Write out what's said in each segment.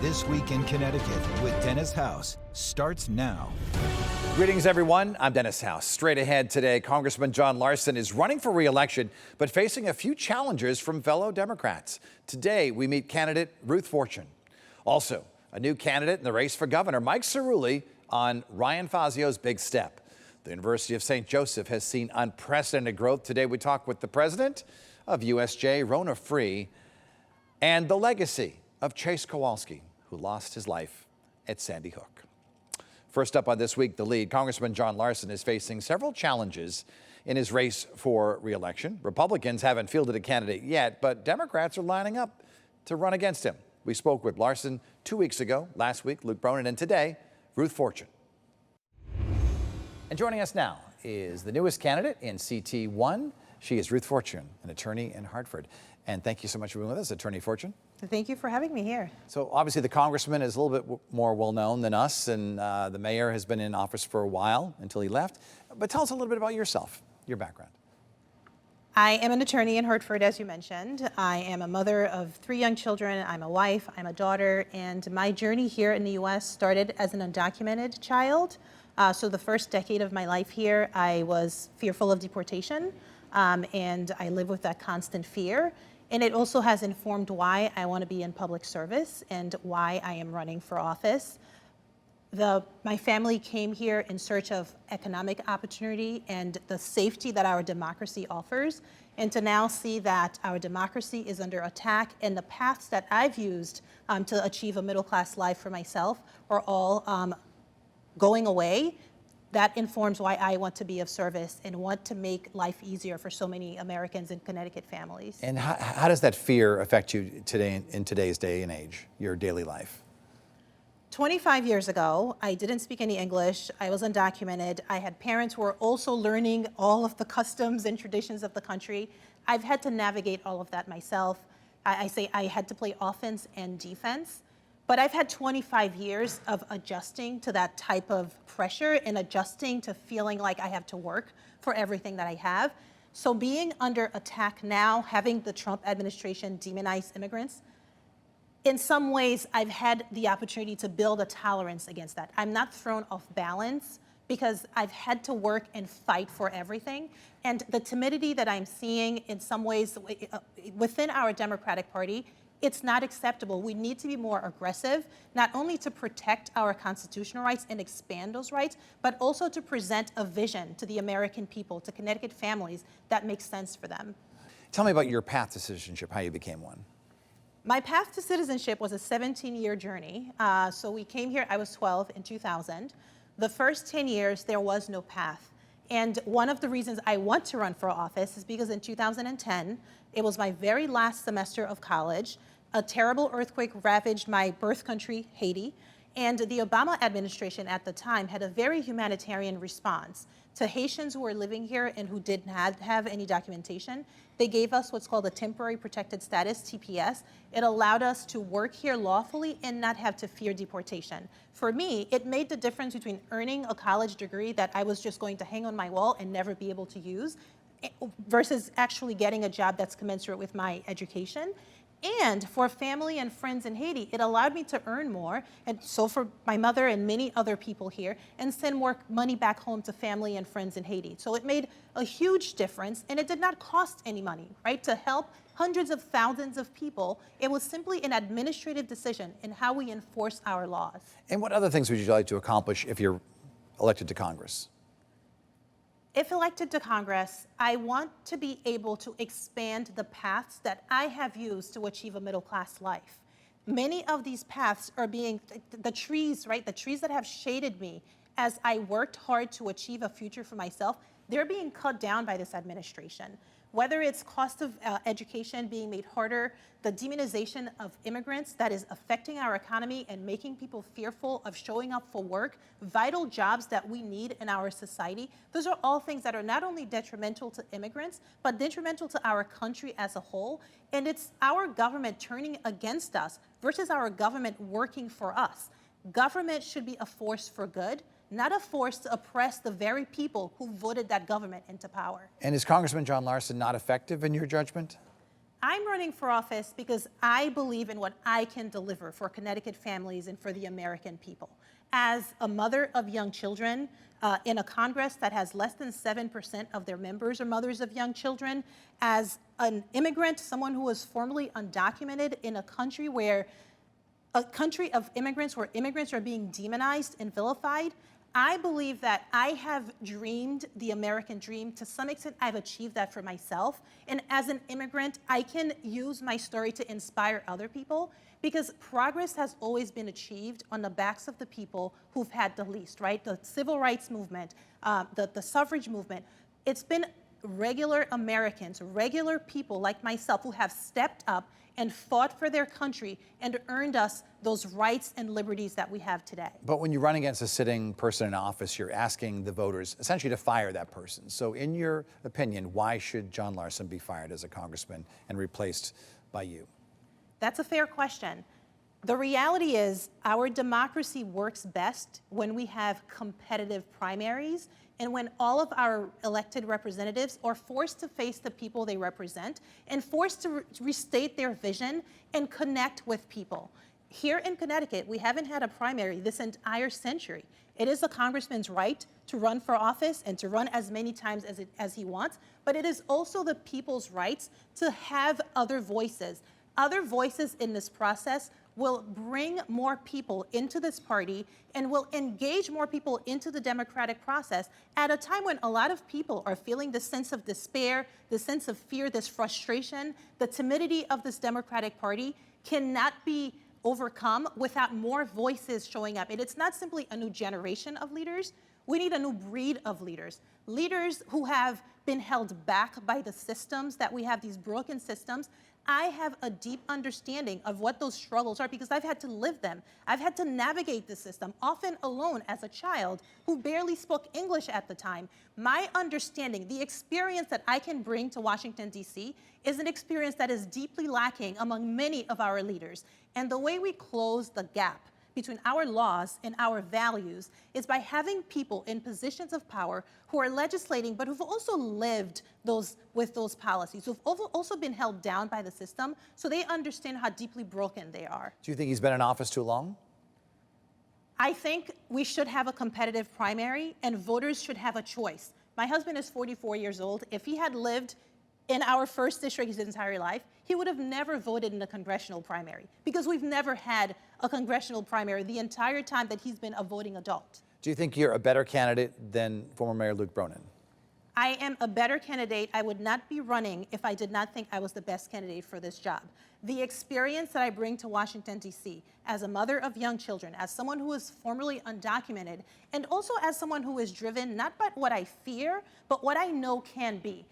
This Week in Connecticut with Dennis House starts now. Greetings, everyone. I'm Dennis House. Straight ahead today, Congressman John Larson is running for re-election, but facing a few challenges from fellow Democrats. Today, we meet candidate Ruth Fortune. Also, a new candidate in the race for governor, Mike Cerulli, on Ryan Fazio's big step. The University of St. Joseph has seen unprecedented growth. Today, we talk with the president of USJ, Rona Free, and the legacy of Chase Kowalski, who lost his life at Sandy Hook. First up on This Week, the lead, Congressman John Larson is facing several challenges in his race for re-election. Republicans haven't fielded a candidate yet, but Democrats are lining up to run against him. We spoke with Larson 2 weeks ago, last week, Luke Bronin, and today, Ruth Fortune. And joining us now is the newest candidate in CT1. She is Ruth Fortune, an attorney in Hartford. And thank you so much for being with us, Attorney Fortune. Thank you for having me here. So obviously the congressman is a little bit more well-known than us, and the mayor has been in office for a while until he left. But tell us a little bit about yourself, your background. I am an attorney in Hartford, as you mentioned. I am a mother of 3 young children. I'm a wife, I'm a daughter, and my journey here in the U.S. started as an undocumented child. So the first decade of my life here, I was fearful of deportation, and I live with that constant fear. And it also has informed why I want to be in public service and why I am running for office. My family came here in search of economic opportunity and the safety that our democracy offers, and to now see that our democracy is under attack and the paths that I've used to achieve a middle-class life for myself are all going away. That informs why I want to be of service and want to make life easier for so many Americans and Connecticut families. And how does that fear affect you today, in today's day and age, your daily life? 25 years ago, I didn't speak any English. I was undocumented. I had parents who were also learning all of the customs and traditions of the country. I've had to navigate all of that myself. I say I had to play offense and defense. But I've had 25 years of adjusting to that type of pressure and adjusting to feeling like I have to work for everything that I have. So being under attack now, having the Trump administration demonize immigrants, in some ways, I've had the opportunity to build a tolerance against that. I'm not thrown off balance because I've had to work and fight for everything. And the timidity that I'm seeing in some ways within our Democratic Party, it's not acceptable. We need to be more aggressive, not only to protect our constitutional rights and expand those rights, but also to present a vision to the American people, to Connecticut families that makes sense for them. Tell me about your path to citizenship, how you became one. My path to citizenship was a 17-year journey. So we came here, I was 12 in 2000. The first 10 years, there was no path. And one of the reasons I want to run for office is because in 2010, it was my very last semester of college. A terrible earthquake ravaged my birth country, Haiti, and the Obama administration at the time had a very humanitarian response to Haitians who were living here and who did not have any documentation. They gave us what's called a temporary protected status, TPS. It allowed us to work here lawfully and not have to fear deportation. For me, it made the difference between earning a college degree that I was just going to hang on my wall and never be able to use versus actually getting a job that's commensurate with my education. And for family and friends in Haiti, it allowed me to earn more, and so for my mother and many other people here, and send more money back home to family and friends in Haiti. So it made a huge difference, and it did not cost any money, right? To help hundreds of thousands of people, it was simply an administrative decision in how we enforce our laws. And what other things would you like to accomplish if you're elected to Congress? If elected to Congress, I want to be able to expand the paths that I have used to achieve a middle-class life. Many of these paths are being, the trees, right? The trees that have shaded me as I worked hard to achieve a future for myself, they're being cut down by this administration. Whether it's cost of education being made harder, the demonization of immigrants that is affecting our economy and making people fearful of showing up for work, vital jobs that we need in our society, those are all things that are not only detrimental to immigrants, but detrimental to our country as a whole. And it's our government turning against us versus our government working for us. Government should be a force for good, not a force to oppress the very people who voted that government into power. And is Congressman John Larson not effective in your judgment? I'm running for office because I believe in what I can deliver for Connecticut families and for the American people. As a mother of young children in a Congress that has less than 7% of their members are mothers of young children, as an immigrant, someone who was formerly undocumented in a country of immigrants where immigrants are being demonized and vilified, I believe that I have dreamed the American dream. To some extent, I've achieved that for myself. And as an immigrant, I can use my story to inspire other people, because progress has always been achieved on the backs of the people who've had the least, right? The civil rights movement, the suffrage movement. It's been regular Americans, regular people like myself who have stepped up and fought for their country and earned us those rights and liberties that we have today. But when you run against a sitting person in office, you're asking the voters essentially to fire that person. So in your opinion, why should John Larson be fired as a congressman and replaced by you? That's a fair question. The reality is our democracy works best when we have competitive primaries and when all of our elected representatives are forced to face the people they represent and forced to restate their vision and connect with people. Here in Connecticut, we haven't had a primary this entire century. It is a congressman's right to run for office and to run as many times as he wants, but it is also the people's rights to have other voices. Other voices in this process will bring more people into this party and will engage more people into the democratic process at a time when a lot of people are feeling this sense of despair, this sense of fear, this frustration. The timidity of this Democratic Party cannot be overcome without more voices showing up. And it's not simply a new generation of leaders. We need a new breed of leaders. Leaders who have been held back by the systems that we have, these broken systems. I have a deep understanding of what those struggles are because I've had to live them. I've had to navigate the system, often alone as a child who barely spoke English at the time. My understanding, the experience that I can bring to Washington, D.C., is an experience that is deeply lacking among many of our leaders. And the way we close the gap between our laws and our values is by having people in positions of power who are legislating, but who've also lived with those policies, who've also been held down by the system, so they understand how deeply broken they are. Do you think he's been in office too long? I think we should have a competitive primary, and voters should have a choice. My husband is 44 years old. If he had lived in our first district his entire life, he would have never voted in a congressional primary because we've never had a congressional primary the entire time that he's been a voting adult. Do you think you're a better candidate than former Mayor Luke Bronin? I am a better candidate. I would not be running if I did not think I was the best candidate for this job. The experience that I bring to Washington, D.C., as a mother of young children, as someone who is formerly undocumented, and also as someone who is driven not by what I fear, but what I know can be.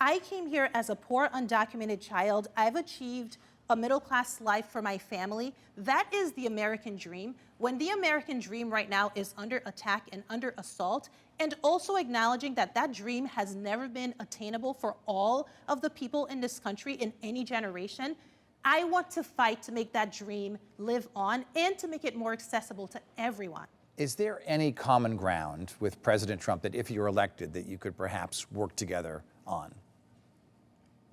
I came here as a poor, undocumented child. I've achieved a middle-class life for my family. That is the American dream. When the American dream right now is under attack and under assault, and also acknowledging that that dream has never been attainable for all of the people in this country in any generation, I want to fight to make that dream live on and to make it more accessible to everyone. Is there any common ground with President Trump that if you're elected that you could perhaps work together on?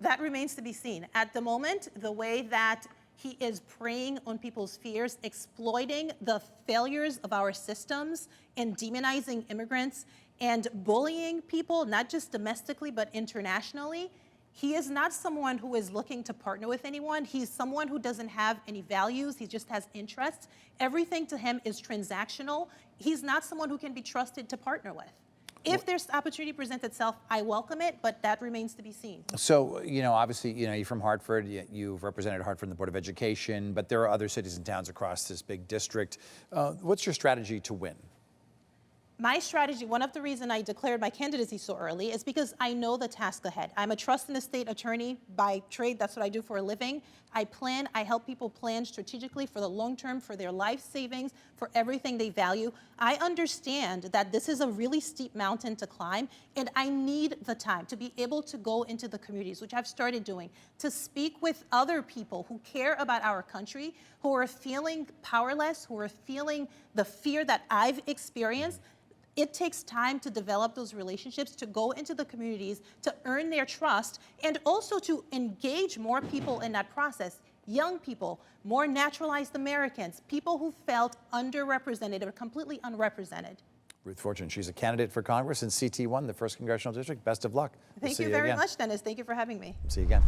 That remains to be seen. At the moment, the way that he is preying on people's fears, exploiting the failures of our systems and demonizing immigrants and bullying people, not just domestically, but internationally, he is not someone who is looking to partner with anyone. He's someone who doesn't have any values. He just has interests. Everything to him is transactional. He's not someone who can be trusted to partner with. If there's opportunity presents itself, I welcome it, but that remains to be seen. So, obviously, you're from Hartford. You've represented Hartford in the Board of Education, but there are other cities and towns across this big district. What's your strategy to win? My strategy, one of the reasons I declared my candidacy so early is because I know the task ahead. I'm a trust and estate attorney by trade. That's what I do for a living. I help people plan strategically for the long term, for their life savings, for everything they value. I understand that this is a really steep mountain to climb, and I need the time to be able to go into the communities, which I've started doing, to speak with other people who care about our country, who are feeling powerless, who are feeling the fear that I've experienced. it takes time to develop those relationships, to go into the communities, to earn their trust, and also to engage more people in that process. Young people, more naturalized Americans, people who felt underrepresented or completely unrepresented. Ruth Fortune, she's a candidate for Congress in CT1, the 1st Congressional District. Best of luck. Thank you very much, Dennis. Thank you for having me. See you again.